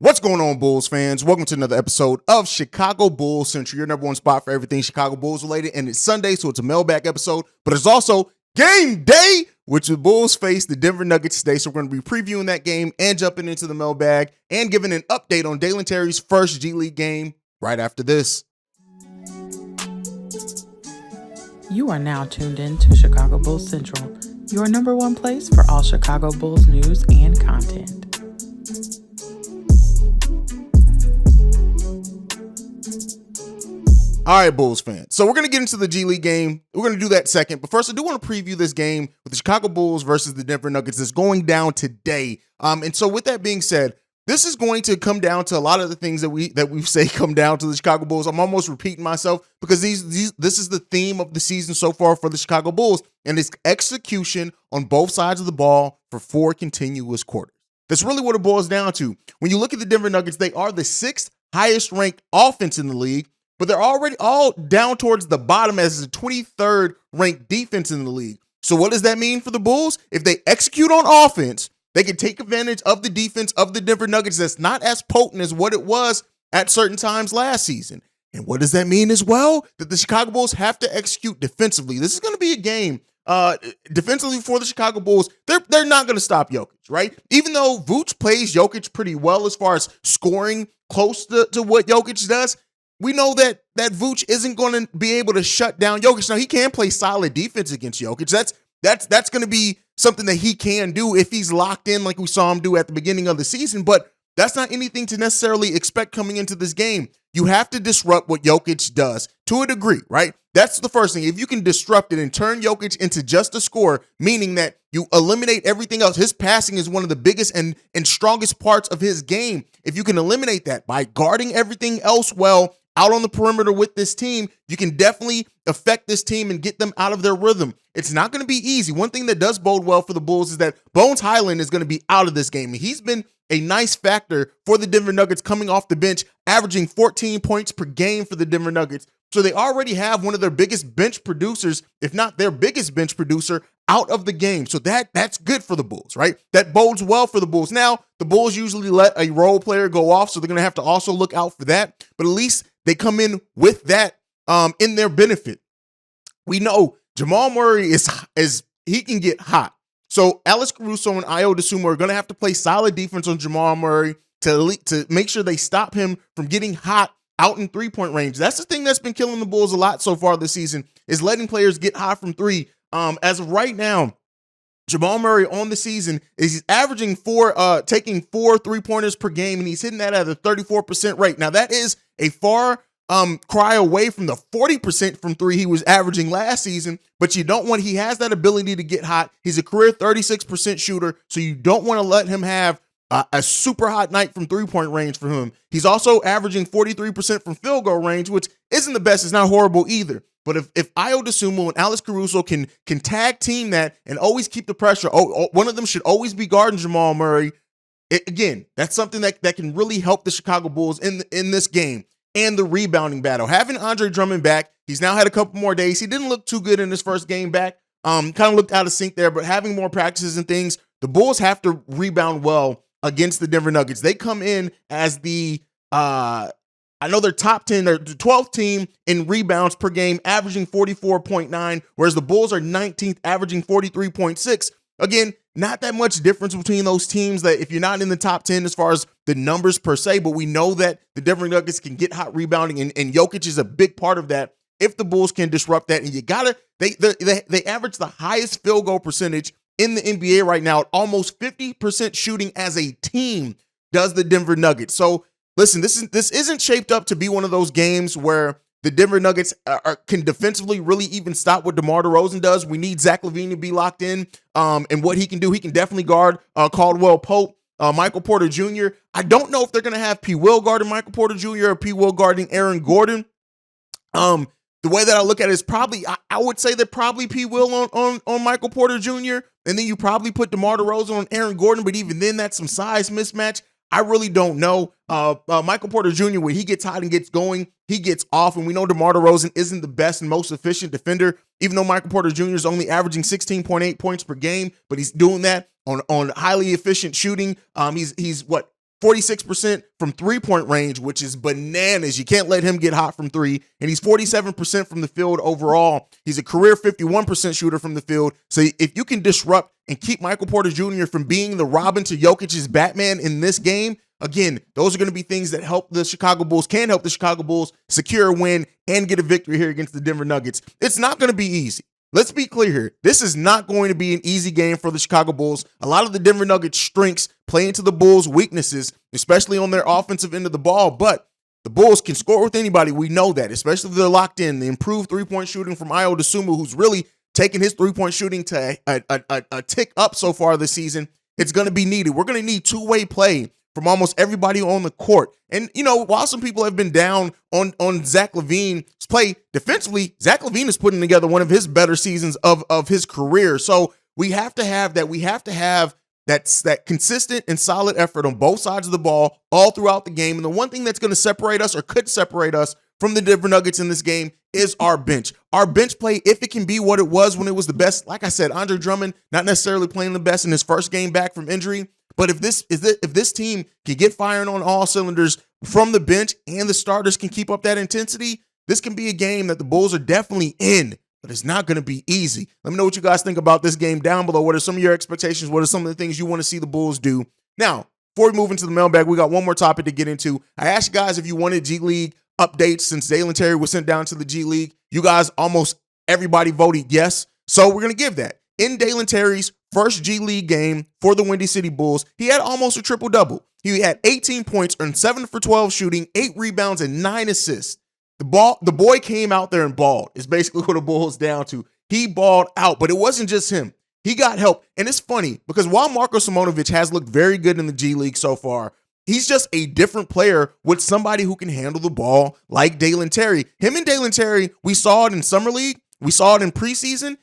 What's going on, Bulls fans? Welcome to another episode of Chicago Bulls Central, your number one spot for everything Chicago Bulls related. And it's Sunday, so it's a mailbag episode, but it's also game day, which the Bulls face the Denver Nuggets today. So we're going to be previewing that game and jumping into the mailbag and giving an update on Dalen Terry's first G League game right after this. You are now tuned in to Chicago Bulls Central, your number one place for all Chicago Bulls news and content. All right, Bulls fans. So we're going to get into the G League game. We're going to do that second. But first, I do want to preview this game with the Chicago Bulls versus the Denver Nuggets that's going down today. And so with that being said, this is going to come down to a lot of the things that we say come down to the Chicago Bulls. I'm almost repeating myself because this is the theme of the season so far for the Chicago Bulls, and it's execution on both sides of the ball for 4 continuous quarters. That's really what it boils down to. When you look at the Denver Nuggets, they are the 6th highest ranked offense in the league, but they're already all down towards the bottom as the 23rd ranked defense in the league. So what does that mean for the Bulls? If they execute on offense, they can take advantage of the defense of the Denver Nuggets that's not as potent as what it was at certain times last season. And what does that mean as well? That the Chicago Bulls have to execute defensively. This is going to be a game defensively for the Chicago Bulls. They're not going to stop Jokic, right? Even though Vuce plays Jokic pretty well as far as scoring close to what Jokic does, we know that Vuce isn't going to be able to shut down Jokic. Now, he can play solid defense against Jokic. That's going to be something that he can do if he's locked in like we saw him do at the beginning of the season, but that's not anything to necessarily expect coming into this game. You have to disrupt what Jokic does to a degree, right? That's the first thing. If you can disrupt it and turn Jokic into just a scorer, meaning that you eliminate everything else, his passing is one of the biggest and strongest parts of his game. If you can eliminate that by guarding everything else well out on the perimeter with this team, you can definitely affect this team and get them out of their rhythm. It's not going to be easy. One thing that does bode well for the Bulls is that Bones Highland is going to be out of this game. He's been a nice factor for the Denver Nuggets coming off the bench, averaging 14 points per game for the Denver Nuggets. So they already have one of their biggest bench producers, if not their biggest bench producer, out of the game. So that's good for the Bulls, right? That bodes well for the Bulls. Now, the Bulls usually let a role player go off, so they're going to have to also look out for that. But at least they come in with that in their benefit. We know Jamal Murray is he can get hot. So Alex Caruso and Ayo Dosunmu are going to have to play solid defense on Jamal Murray to make sure they stop him from getting hot out in three-point range. That's the thing that's been killing the Bulls a lot so far this season, is letting players get hot from three. As of right now, Jamal Murray on the season is averaging taking 4 3-pointers per game, and he's hitting that at a 34% rate. Now, that is a far cry away from the 40% from three he was averaging last season, but he has that ability to get hot. He's a career 36% shooter, so you don't want to let him have a super hot night from three-point range for him. He's also averaging 43% from field goal range, which isn't the best. It's not horrible either. But if Ayo Dosunmu and Alex Caruso can tag team that and always keep the pressure, one of them should always be guarding Jamal Murray. Again, that's something that can really help the Chicago Bulls in this game. And the rebounding battle. Having Andre Drummond back, he's now had a couple more days. He didn't look too good in his first game back. Kind of looked out of sync there, but having more practices and things, the Bulls have to rebound well against the Denver Nuggets. They come in as the I know they're top 10, they're the 12th team in rebounds per game, averaging 44.9, whereas the Bulls are 19th, averaging 43.6. Again, not that much difference between those teams that if you're not in the top 10 as far as the numbers per se, but we know that the Denver Nuggets can get hot rebounding, and Jokic is a big part of that if the Bulls can disrupt that. And they average the highest field goal percentage in the NBA right now at almost 50% shooting as a team does the Denver Nuggets. So listen, this isn't shaped up to be one of those games where the Denver Nuggets can defensively really even stop what DeMar DeRozan does. We need Zach LaVine to be locked in, and what he can do. He can definitely guard Caldwell Pope, Michael Porter Jr. I don't know if they're going to have P. Will guarding Michael Porter Jr. or P. Will guarding Aaron Gordon. The way that I look at it is probably, I would say that probably P. Will on Michael Porter Jr., and then you probably put DeMar DeRozan on Aaron Gordon, but even then that's some size mismatch. I really don't know. Michael Porter Jr., when he gets hot and gets going, he gets off. And we know DeMar DeRozan isn't the best and most efficient defender, even though Michael Porter Jr. is only averaging 16.8 points per game, but he's doing that on highly efficient shooting. He's 46% from three-point range, which is bananas. You can't let him get hot from three. And he's 47% from the field overall. He's a career 51% shooter from the field. So if you can disrupt and keep Michael Porter Jr. from being the Robin to Jokic's Batman in this game, again, those are going to be things that help the Chicago Bulls secure a win and get a victory here against the Denver Nuggets. It's not going to be easy. Let's be clear here. This is not going to be an easy game for the Chicago Bulls. A lot of the Denver Nuggets strengths play into the Bulls' weaknesses, especially on their offensive end of the ball, but the Bulls can score with anybody. We know that, especially if they're locked in. The improved three-point shooting from Ayo Dosunmu, who's really taken his three-point shooting to a tick up so far this season. It's going to be needed. We're going to need two-way play from almost everybody on the court. And, while some people have been down on Zach LaVine's play defensively, Zach LaVine is putting together one of his better seasons of his career. So we have to have that. We have to have that consistent and solid effort on both sides of the ball all throughout the game. And the one thing that's going to separate us or could separate us from the Denver Nuggets in this game is our bench. Our bench play, if it can be what it was when it was the best, like I said, Andre Drummond, not necessarily playing the best in his first game back from injury. But if this team can get firing on all cylinders from the bench and the starters can keep up that intensity, this can be a game that the Bulls are definitely in, but it's not going to be easy. Let me know what you guys think about this game down below. What are some of your expectations? What are some of the things you want to see the Bulls do? Now, before we move into the mailbag, we got one more topic to get into. I asked you guys if you wanted G League updates since Dalen Terry was sent down to the G League. You guys, almost everybody voted yes. So we're going to give that. In Dalen Terry's first G League game for the Windy City Bulls, he had almost a triple-double. He had 18 points, earned 7 for 12 shooting, 8 rebounds, and 9 assists. The boy came out there and balled. It's basically what the Bulls down to. He balled out, but it wasn't just him. He got help. And it's funny because while Marko Simonovic has looked very good in the G League so far, he's just a different player with somebody who can handle the ball like Dalen Terry. Him and Dalen Terry, we saw it in Summer League. We saw it in preseason.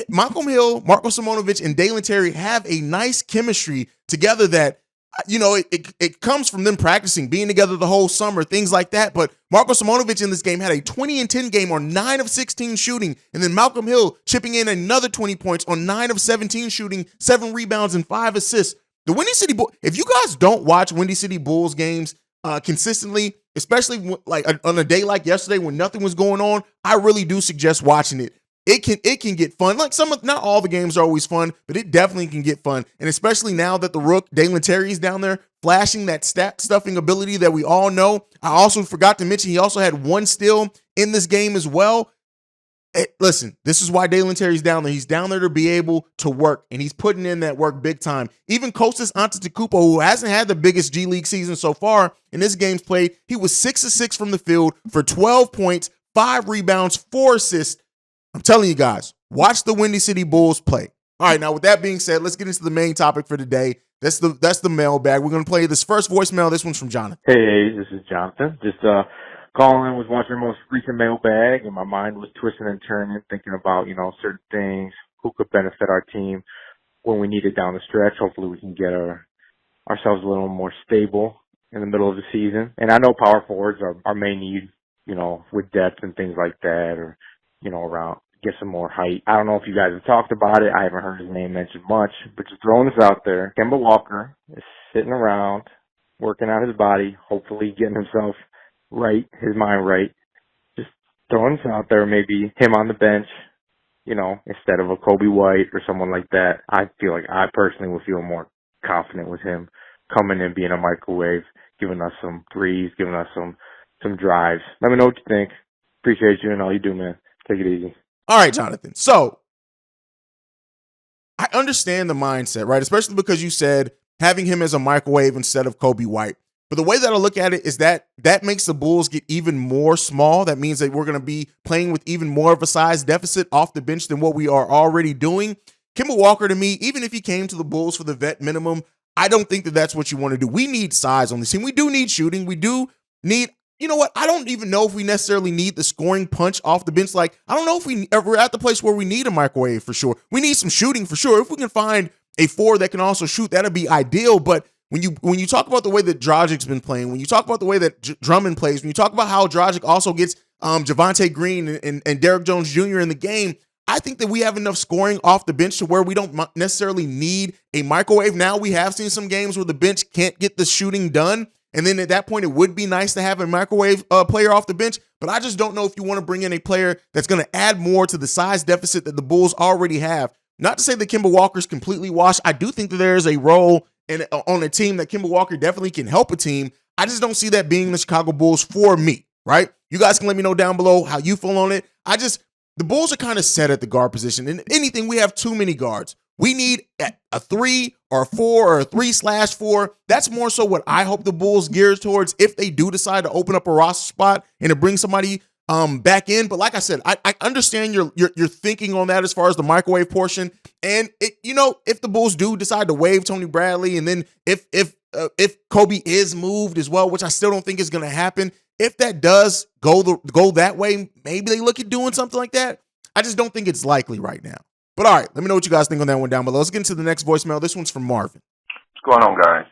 Malcolm Hill, Marko Simonovic, and Dalen Terry have a nice chemistry together that, it comes from them practicing, being together the whole summer, things like that. But Marko Simonovic in this game had a 20-10 game on 9 of 16 shooting. And then Malcolm Hill chipping in another 20 points on 9 of 17 shooting, 7 rebounds, and 5 assists. The Windy City Bulls, if you guys don't watch Windy City Bulls games consistently, especially like on a day like yesterday when nothing was going on, I really do suggest watching it. It can get fun. Like not all the games are always fun, but it definitely can get fun. And especially now that the rook, Dalen Terry, is down there flashing that stat stuffing ability that we all know. I also forgot to mention he also had 1 steal in this game as well. Listen, this is why Dalen Terry's down there. He's down there to be able to work, and he's putting in that work big time. Even Kostas Antetokounmpo, who hasn't had the biggest G League season so far in this game's played, he was 6 of 6 from the field for 12 points, 5 rebounds, 4 assists. I'm telling you guys, watch the Windy City Bulls play. All right, now with that being said, let's get into the main topic for today. That's the mailbag. We're going to play this first voicemail. This one's from Jonathan. Hey, this is Jonathan. Just calling, was watching your most recent mailbag, and my mind was twisting and turning, thinking about, certain things, who could benefit our team when we need it down the stretch. Hopefully we can get ourselves a little more stable in the middle of the season. And I know power forwards are our main need, with depth and things like that, or, around get some more height. I don't know if you guys have talked about it. I haven't heard his name mentioned much, but just throwing this out there. Kemba Walker is sitting around, working out his body, hopefully getting himself right, his mind right. Just throwing this out there, maybe him on the bench, instead of a Kobe White or someone like that. I feel like I personally would feel more confident with him coming in, being a microwave, giving us some threes, giving us some drives. Let me know what you think. Appreciate you and all you do, man. Take it easy. All right, Jonathan. So I understand the mindset, right? Especially because you said having him as a microwave instead of Kobe White. But the way that I look at it is that makes the Bulls get even more small. That means that we're going to be playing with even more of a size deficit off the bench than what we are already doing. Kemba Walker, to me, even if he came to the Bulls for the vet minimum, I don't think that that's what you want to do. We need size on this team. We do need shooting. We do need, you know what? I don't even know if we necessarily need the scoring punch off the bench. Like, I don't know if we're at the place where we need a microwave for sure. We need some shooting for sure. If we can find a forward that can also shoot, that'd be ideal. But when you talk about the way that Dragic's been playing, when you talk about the way that Drummond plays, when you talk about how Dragic also gets Javonte Green and Derrick Jones Jr. in the game, I think that we have enough scoring off the bench to where we don't necessarily need a microwave. Now we have seen some games where the bench can't get the shooting done. And then at that point, it would be nice to have a microwave player off the bench. But I just don't know if you want to bring in a player that's going to add more to the size deficit that the Bulls already have. Not to say that Kemba Walker's completely washed. I do think that there is a role on a team that Kemba Walker definitely can help a team. I just don't see that being the Chicago Bulls for me, right? You guys can let me know down below how you feel on it. The Bulls are kind of set at the guard position. And anything, we have too many guards. We need a 3 or a 4 or a 3/4. That's more so what I hope the Bulls gears towards if they do decide to open up a roster spot and to bring somebody back in. But like I said, I understand your thinking on that as far as the microwave portion. And if the Bulls do decide to waive Tony Bradley, and then if Kobe is moved as well, which I still don't think is going to happen, if that does go that way, maybe they look at doing something like that. I just don't think it's likely right now. But all right, let me know what you guys think on that one down below. Let's get into the next voicemail. This one's from Marvin. What's going on, guys?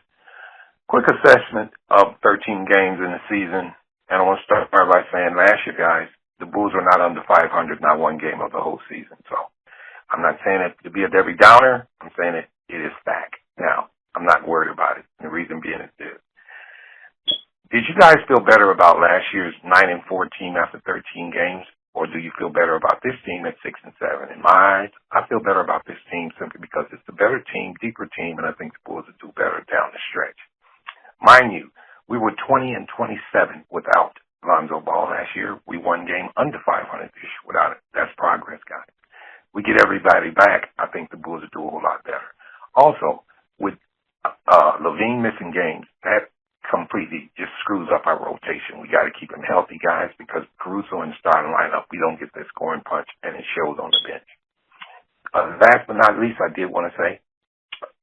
Quick assessment of 13 games in the season. And I want to start by saying last year, guys, the Bulls were not under 500, not one game of the whole season. So I'm not saying it to be a Debbie Downer. I'm saying it is fact. Now, I'm not worried about it. And the reason being is this. Did you guys feel better about last year's 9-4 team after 13 games? Or do you feel better about this team at 6-7? In my eyes, I feel better about this team simply because it's the better team, deeper team, and I think the Bulls will do better down the stretch. Mind you, we were 20-27 without Lonzo Ball last year. We won game under 500 this year without it. That's progress, guys. We get everybody back, I think the Bulls will do a whole lot better. Also, with Levine missing games, that completely just screws up our rotation. We got to keep him healthy, guys, because Caruso in the starting lineup, we don't get that scoring punch, and it shows on the bench. Last but not least, I did want to say,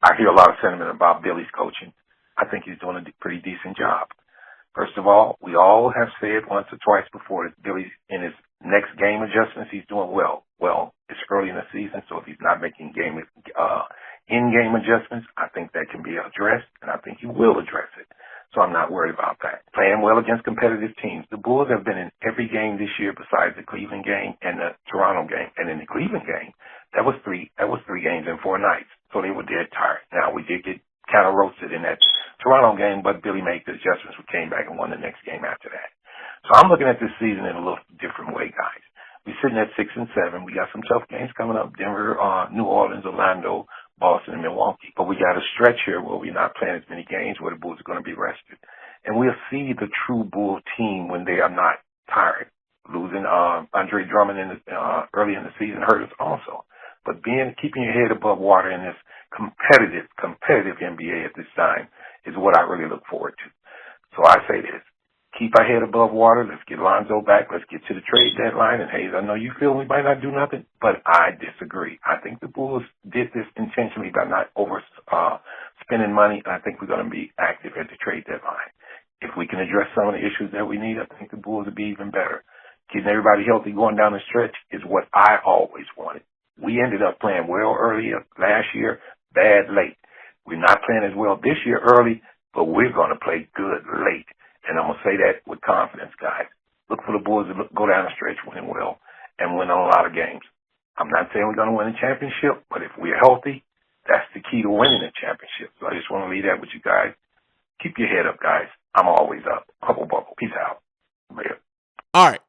I hear a lot of sentiment about Billy's coaching. I think he's doing a pretty decent job. First of all, we all have said once or twice before that Billy's in his next game adjustments, he's doing well. Well, it's early in the season, so if he's not making in-game adjustments, I think that can be addressed, and I think he will address it. So I'm not worried about that. Playing well against competitive teams. The Bulls have been in every game this year besides the Cleveland game and the Toronto game. And in the Cleveland game, that was three games in 4 nights. So they were dead tired. Now, we did get kind of roasted in that Toronto game, but Billy made the adjustments. We came back and won the next game after that. So I'm looking at this season in a little different way, guys. We're sitting at 6-7. We got some tough games coming up. Denver, New Orleans, Orlando, Boston, and Milwaukee. But we got a stretch here where we're not playing as many games where the Bulls are going to be rested. And we'll see the true Bull team when they are not tired. Losing Andre Drummond early in the season hurt us also. But keeping your head above water in this competitive NBA at this time is what I really look forward to. So I say this. Keep our head above water. Let's get Lonzo back. Let's get to the trade deadline. And, Hayes, I know you feel we might not do nothing, but I disagree. I think the Bulls did this intentionally by not spending money, and I think we're going to be active at the trade deadline. If we can address some of the issues that we need, I think the Bulls will be even better. Keeping everybody healthy going down the stretch is what I always wanted. We ended up playing well earlier last year, bad late. We're not playing as well this year early, but we're going to play good late. And I'm going to say that with confidence, guys. Look for the Bulls to go down the stretch winning well and win a lot of games. I'm not saying we're going to win a championship, but if we're healthy, that's the key to winning a championship. So I just want to leave that with you guys. Keep your head up, guys. I'm always up. Bubble. Peace out. Later. All right.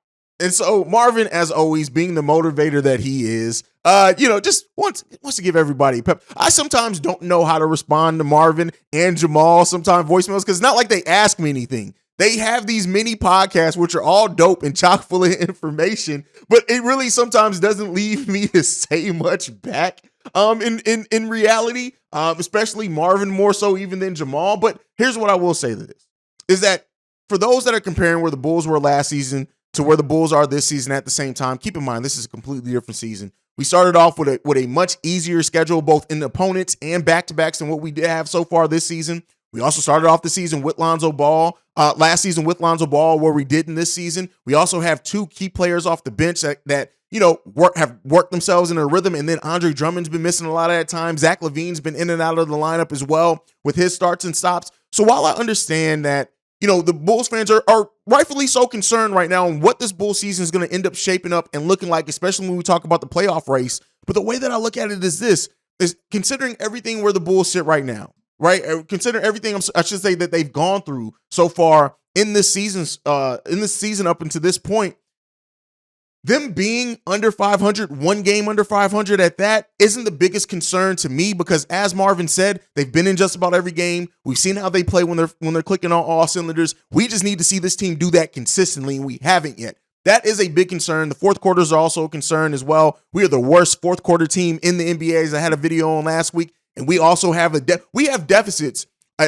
And so Marvin, as always, being the motivator that he is, just wants to give everybody pep. I sometimes don't know how to respond to Marvin and Jamal, sometimes voicemails, because it's not like they ask me anything. They have these mini podcasts, which are all dope and chock full of information, but it really sometimes doesn't leave me to say much back in reality, especially Marvin more so even than Jamal. But here's what I will say to this, is that for those that are comparing where the Bulls were last season to where the Bulls are this season at the same time, keep in mind, this is a completely different season. We started off with a much easier schedule, both in opponents and back-to-backs than what we did have so far this season. We also started off the season with Lonzo Ball, last season with Lonzo Ball, where we didn't this season. We also have 2 key players off the bench that have worked themselves in a rhythm. And then Andre Drummond's been missing a lot of that time. Zach LaVine's been in and out of the lineup as well with his starts and stops. So while I understand that the Bulls fans are rightfully so concerned right now on what this Bulls season is going to end up shaping up and looking like, especially when we talk about the playoff race. But the way that I look at it is considering everything where the Bulls sit right now, right? Considering everything I should say that they've gone through so far in this season up until this point, them being under 500, one game under 500 at that, isn't the biggest concern to me because, as Marvin said, they've been in just about every game. We've seen how they play when they're clicking on all cylinders. We just need to see this team do that consistently, and we haven't yet. That is a big concern. The fourth quarters are also a concern as well. We are the worst fourth quarter team in the NBA, as I had a video on last week, and we also have we have deficits.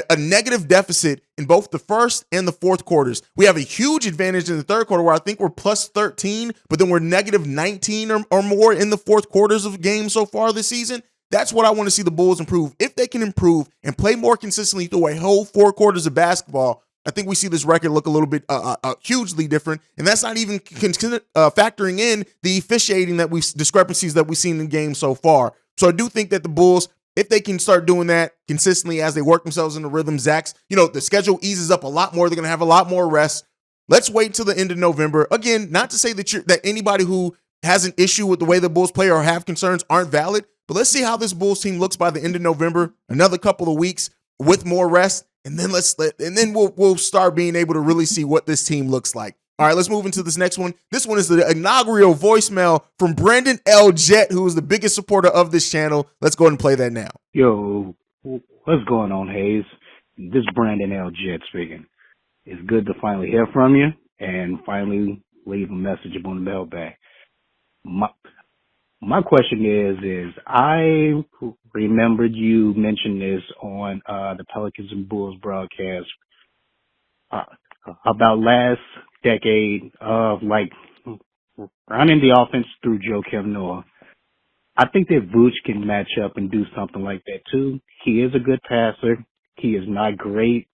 A negative deficit in both the first and the fourth quarters. We have a huge advantage in the third quarter where I think we're plus 13, but then we're negative 19 or more in the fourth quarters of games so far this season. That's what I want to see the Bulls improve. If they can improve and play more consistently through a whole 4 quarters of basketball, I think we see this record look a little bit hugely different. And that's not even factoring in the officiating discrepancies that we've seen in games so far. So I do think that the Bulls, if they can start doing that consistently as they work themselves into rhythm, Zach's, the schedule eases up a lot more. They're going to have a lot more rest. Let's wait until the end of November. Again, not to say that anybody who has an issue with the way the Bulls play or have concerns aren't valid, but let's see how this Bulls team looks by the end of November, another couple of weeks with more rest, and then we'll start being able to really see what this team looks like. All right, let's move into this next one. This one is the inaugural voicemail from Brandon L. Jett, who is the biggest supporter of this channel. Let's go ahead and play that now. Yo, what's going on, Hayes? This is Brandon L. Jett speaking. It's good to finally hear from you and finally leave a message upon the mailbag. My question is I remembered you mentioned this on the Pelicans and Bulls broadcast about last decade of running the offense through Joakim Noah. I think that Vuce can match up and do something like that too. He is a good passer. He is not great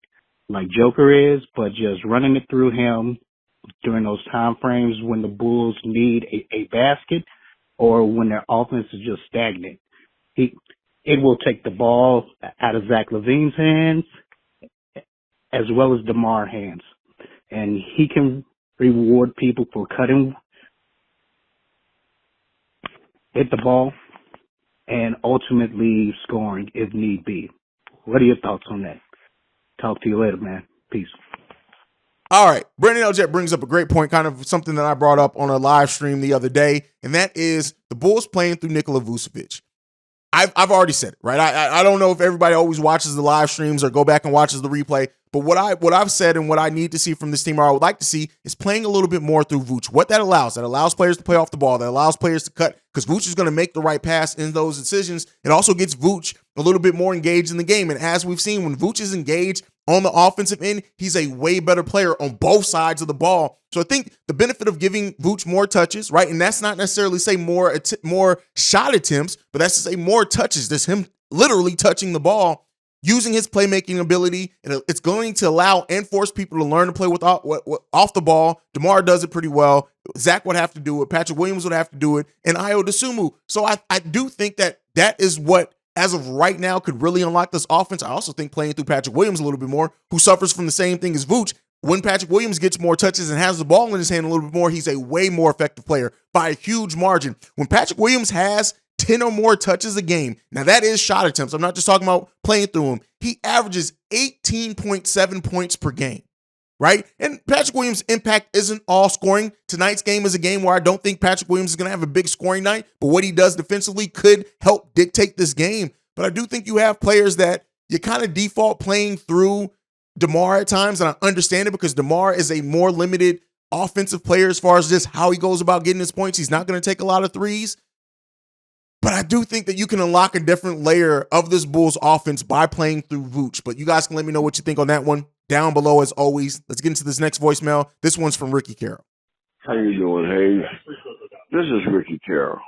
like Joker is, but just running it through him during those time frames when the Bulls need a basket or when their offense is just stagnant. It will take the ball out of Zach LaVine's hands as well as DeMar's hands. And he can reward people for cutting hit the ball and ultimately scoring if need be. What are your thoughts on that? Talk to you later, man. Peace. All right. Brandon L. Jett brings up a great point, kind of something that I brought up on a live stream the other day, and that is the Bulls playing through Nikola Vucevic. I've already said it, right? I don't know if everybody always watches the live streams or go back and watches the replay, but what I've said and what I need to see from this team, or I would like to see, is playing a little bit more through Vooch. What that allows players to play off the ball, that allows players to cut, because Vooch is going to make the right pass in those decisions. It also gets Vooch a little bit more engaged in the game, and as we've seen, when Vooch is engaged on the offensive end, he's a way better player on both sides of the ball. So I think the benefit of giving Vooch more touches, right? And that's not necessarily say more shot attempts, but that's to say more touches. That's him literally touching the ball, using his playmaking ability. And it's going to allow and force people to learn to play with off the ball. DeMar does it pretty well. Zach would have to do it. Patrick Williams would have to do it. And Ayo Dosunmu. So I do think that is what, as of right now, could really unlock this offense. I also think playing through Patrick Williams a little bit more, who suffers from the same thing as Vooch. When Patrick Williams gets more touches and has the ball in his hand a little bit more, he's a way more effective player by a huge margin. When Patrick Williams has 10 or more touches a game, now that is shot attempts. I'm not just talking about playing through him. He averages 18.7 points per game, right? And Patrick Williams' impact isn't all scoring. Tonight's game is a game where I don't think Patrick Williams is going to have a big scoring night, but what he does defensively could help dictate this game. But I do think you have players that you kind of default playing through DeMar at times, and I understand it because DeMar is a more limited offensive player as far as just how he goes about getting his points. He's not going to take a lot of threes. But I do think that you can unlock a different layer of this Bulls offense by playing through Vooch. But you guys can let me know what you think on that one down below as always. Let's get into this next voicemail. This one's from Ricky Carroll. How you doing, Hayes? This is Ricky Carroll.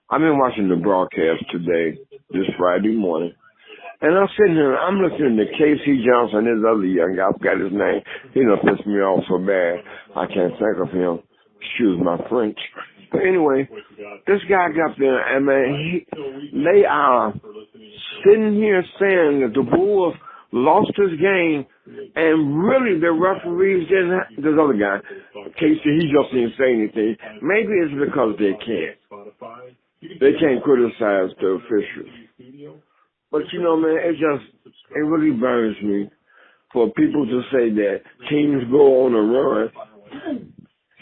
I've been watching the broadcast today, this Friday morning. And I'm sitting here, I'm listening to K.C. Johnson, this other young guy, I forgot his name. He done pissed me off so bad, I can't think of him. Excuse my French. But anyway, this guy got there, and man, they are sitting here saying that the Bulls lost this game, and really the referees didn't have, this other guy, Casey, he just didn't say anything. Maybe it's because they can't. They can't criticize the officials. But, you know, man, it really burns me for people to say that teams go on a run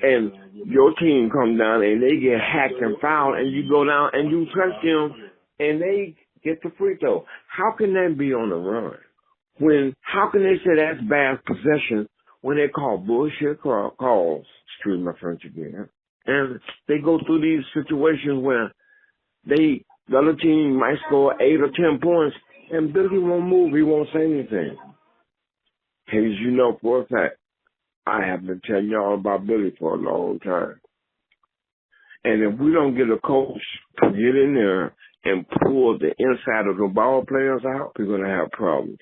and your team come down and they get hacked and fouled and you go down and you touch them and they get the free throw. How can that be on a run? How can they say that's bad possession when they call bullshit calls? Excuse my French again. And they go through these situations where the other team might score 8 or 10 points and Billy won't move. He won't say anything. As you know for a fact, I have been telling y'all about Billy for a long time. And if we don't get a coach to get in there and pull the inside of the ball players out, we're going to have problems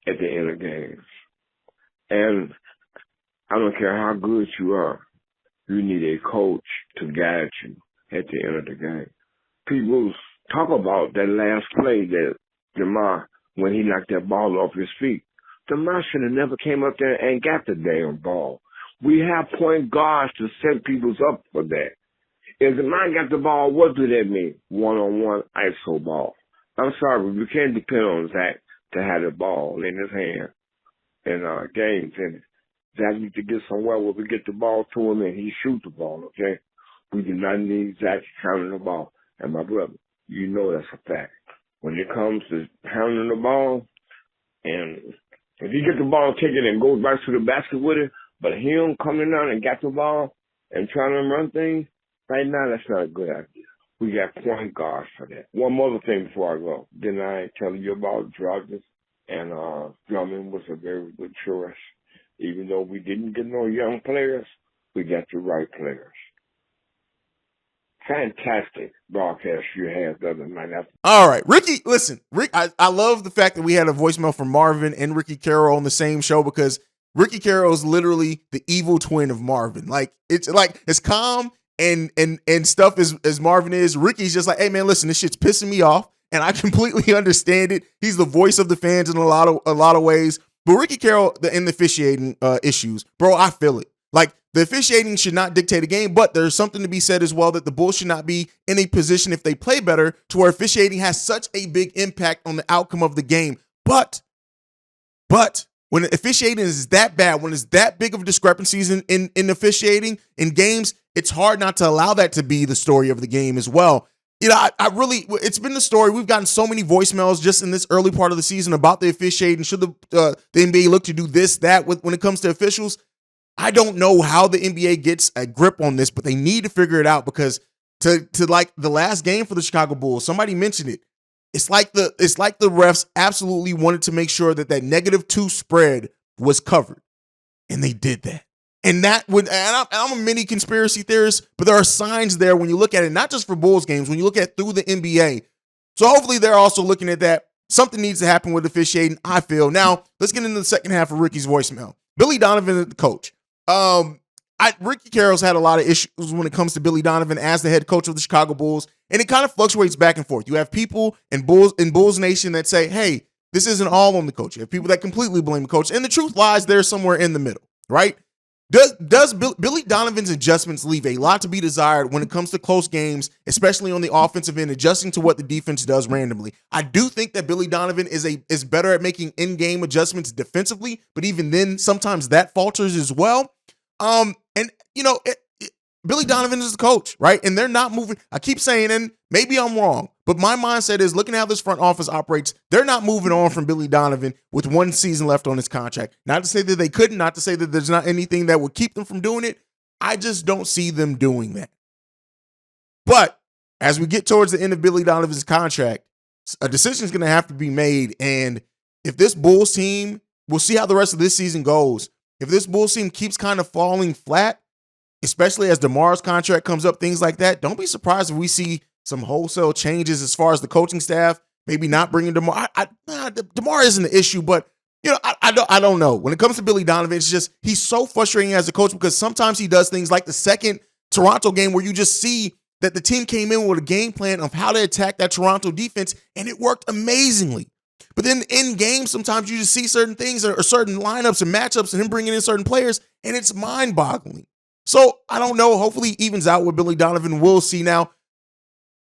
at the end of games. And I don't care how good you are, you need a coach to guide you at the end of the game. People talk about that last play that DeMar, when he knocked that ball off his feet. DeMar should have never came up there and got the damn ball. We have point guards to set people up for that. If DeMar got the ball, what do that mean? One-on-one ISO ball. I'm sorry, but we can't depend on Zach to have the ball in his hand in games. And Zach needs to get somewhere where we get the ball to him and he shoot the ball, okay? We do not need Zach handling the ball. And my brother, you know that's a fact. When it comes to handling the ball, and if he gets the ball taken and goes back to the basket with it, but him coming down and got the ball and trying to run things, right now that's not a good idea. We got point guards for that. One other thing before I go. Didn't I tell you about Drummond? And Drummond was a very good choice. Even though we didn't get no young players, we got the right players. Fantastic broadcast you had the other night. All right, Ricky, listen, Rick, I love the fact that we had a voicemail from Marvin and Ricky Carroll on the same show because Ricky Carroll is literally the evil twin of Marvin. Like it's calm and stuff as Marvin is. Ricky's just like, hey man, listen, this shit's pissing me off, and I completely understand it. He's the voice of the fans in a lot of ways. But Ricky Carroll, in the officiating issues, bro, I feel it. Like, the officiating should not dictate a game, but there's something to be said as well that the Bulls should not be in a position if they play better to where officiating has such a big impact on the outcome of the game. But when officiating is that bad, when it's that big of discrepancies in officiating in games, it's hard not to allow that to be the story of the game as well. You know, I really, it's been the story. We've gotten so many voicemails just in this early part of the season about the officiating. Should the NBA look to do this, that when it comes to officials? I don't know how the NBA gets a grip on this, but they need to figure it out because to like the last game for the Chicago Bulls, somebody mentioned it. It's like the refs absolutely wanted to make sure that -2 spread was covered, and they did that. And that would, and I'm a mini conspiracy theorist, but there are signs there when you look at it, not just for Bulls games, when you look at through the NBA. So hopefully they're also looking at that. Something needs to happen with officiating, I feel. Now, let's get into the second half of Ricky's voicemail. Billy Donovan, the coach. Ricky Carroll's had a lot of issues when it comes to Billy Donovan as the head coach of the Chicago Bulls, and it kind of fluctuates back and forth. You have people in Bulls Nation that say, hey, this isn't all on the coach. You have people that completely blame the coach, and the truth lies there somewhere in the middle, right? Does Billy Donovan's adjustments leave a lot to be desired when it comes to close games, especially on the offensive end, adjusting to what the defense does randomly? I do think that Billy Donovan is better at making in-game adjustments defensively, but even then, sometimes that falters as well. And you know, Billy Donovan is the coach, right? And they're not moving. I keep saying, and maybe I'm wrong, but my mindset is looking at how this front office operates. They're not moving on from Billy Donovan with one season left on his contract. Not to say that they couldn't, not to say that there's not anything that would keep them from doing it. I just don't see them doing that. But as we get towards the end of Billy Donovan's contract, a decision is going to have to be made. And if this Bulls team, we'll see how the rest of this season goes. If this Bulls team keeps kind of falling flat, especially as DeMar's contract comes up, things like that, don't be surprised if we see some wholesale changes as far as the coaching staff, maybe not bringing DeMar. DeMar isn't the issue, but you know, I don't know. When it comes to Billy Donovan, it's just he's so frustrating as a coach because sometimes he does things like the second Toronto game where you just see that the team came in with a game plan of how to attack that Toronto defense, and it worked amazingly. But then in games, sometimes you just see certain things or certain lineups and matchups and him bringing in certain players, and it's mind-boggling. So I don't know. Hopefully he evens out with Billy Donovan. We'll see now.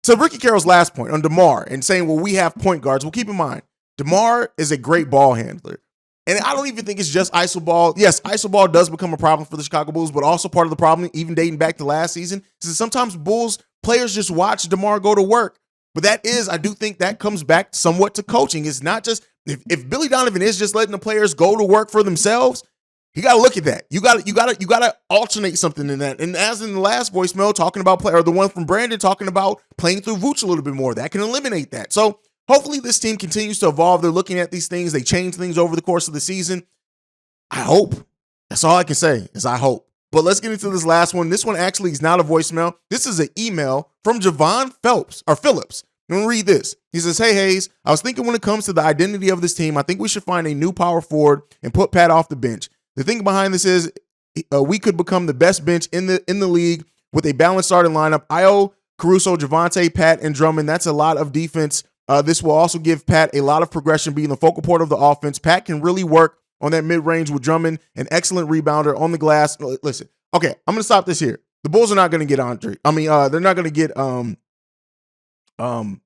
So Ricky Carroll's last point on DeMar and saying, well, we have point guards. Well, keep in mind, DeMar is a great ball handler. And I don't even think it's just iso ball. Yes, iso ball does become a problem for the Chicago Bulls, but also part of the problem, even dating back to last season, is that sometimes Bulls players just watch DeMar go to work. But I do think that comes back somewhat to coaching. It's not just, if Billy Donovan is just letting the players go to work for themselves, you got to look at that. You got to alternate something in that. And as in the last voicemail talking about or the one from Brandon talking about playing through Vooch a little bit more, that can eliminate that. So hopefully this team continues to evolve. They're looking at these things. They change things over the course of the season. I hope. That's all I can say is I hope. But let's get into this last one. This one actually is not a voicemail. This is an email from Javon Phillips. I'm going to read this. He says, hey, Hayes, I was thinking when it comes to the identity of this team, I think we should find a new power forward and put Pat off the bench. The thing behind this is we could become the best bench in the league with a balanced starting lineup. Io, Caruso, Javante, Pat, and Drummond. That's a lot of defense. This will also give Pat a lot of progression, being the focal point of the offense. Pat can really work on that mid-range with Drummond, an excellent rebounder on the glass. Listen, okay, I'm going to stop this here. The Bulls are not going to get Andre. They're not going to get I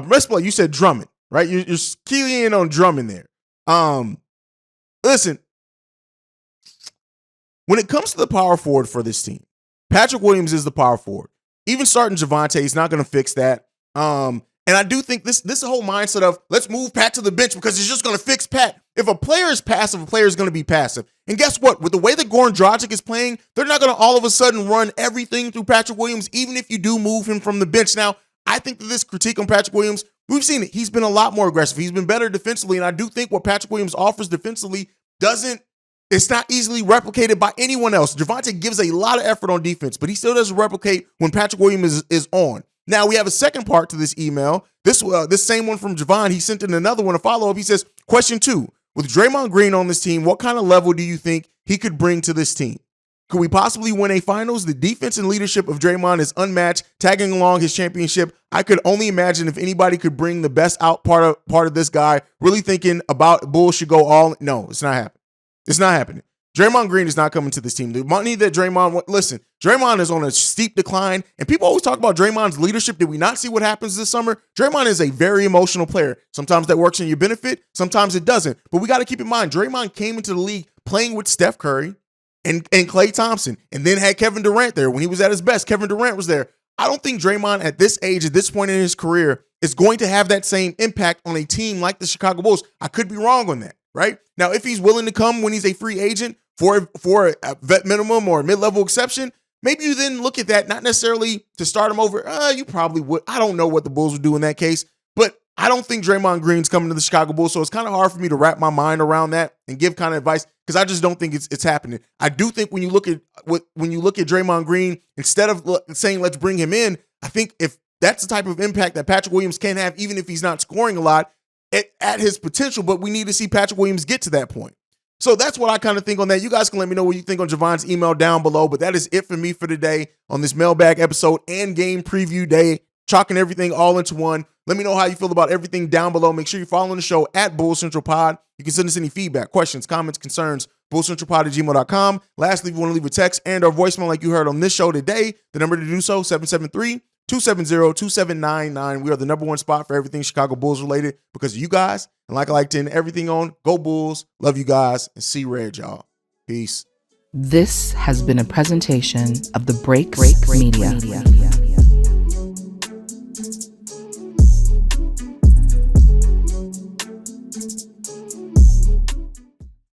misplay. You said Drummond, right? You're keying in on Drummond there. Listen, when it comes to the power forward for this team, Patrick Williams is the power forward. Even starting Javante is not going to fix that. And I do think this whole mindset of let's move Pat to the bench because it's just going to fix Pat. If a player is passive, a player is going to be passive. And guess what? With the way that Goran Dragic is playing, they're not going to all of a sudden run everything through Patrick Williams, even if you do move him from the bench. Now, I think that this critique on Patrick Williams, we've seen it. He's been a lot more aggressive. He's been better defensively. And I do think what Patrick Williams offers defensively it's not easily replicated by anyone else. Javante gives a lot of effort on defense, but he still doesn't replicate when Patrick Williams is on. Now, we have a second part to this email. This same one from Javon, he sent in another one, a follow-up. He says, question 2, with Draymond Green on this team, what kind of level do you think he could bring to this team? Could we possibly win a finals? The defense and leadership of Draymond is unmatched, tagging along his championship. I could only imagine if anybody could bring the best out part of this guy, really thinking about Bulls should go all. No, it's not happening. It's not happening. Draymond Green is not coming to this team. The money that Draymond is on a steep decline, and people always talk about Draymond's leadership. Did we not see what happens this summer? Draymond is a very emotional player. Sometimes that works in your benefit, sometimes it doesn't. But we got to keep in mind, Draymond came into the league playing with Steph Curry and Klay Thompson, and then had Kevin Durant there. When he was at his best, Kevin Durant was there. I don't think Draymond at this age, at this point in his career, is going to have that same impact on a team like the Chicago Bulls. I could be wrong on that, right? Now, if he's willing to come when he's a free agent for a vet minimum or a mid-level exception, maybe you then look at that, not necessarily to start him over. You probably would. I don't know what the Bulls would do in that case, but I don't think Draymond Green's coming to the Chicago Bulls, so it's kind of hard for me to wrap my mind around that and give kind of advice because I just don't think it's happening. I do think when you look at Draymond Green, instead of saying let's bring him in, I think if that's the type of impact that Patrick Williams can have, even if he's not scoring a lot at his potential, but we need to see Patrick Williams get to that point. So that's what I kind of think on that. You guys can let me know what you think on Javon's email down below, but that is it for me for today on this mailbag episode and game preview day, chalking everything all into one. Let me know how you feel about everything down below. Make sure you're following the show at Bull Central Pod. You can send us any feedback, questions, comments, concerns, bullcentralpod@gmail.com. Lastly, if you want to leave a text and or voicemail like you heard on this show today, the number to do so, 773-270-2799. We are the number one spot for everything Chicago Bulls related because of you guys. And like I like to end everything on, go Bulls. Love you guys and see red, y'all. Peace. This has been a presentation of the Break Media.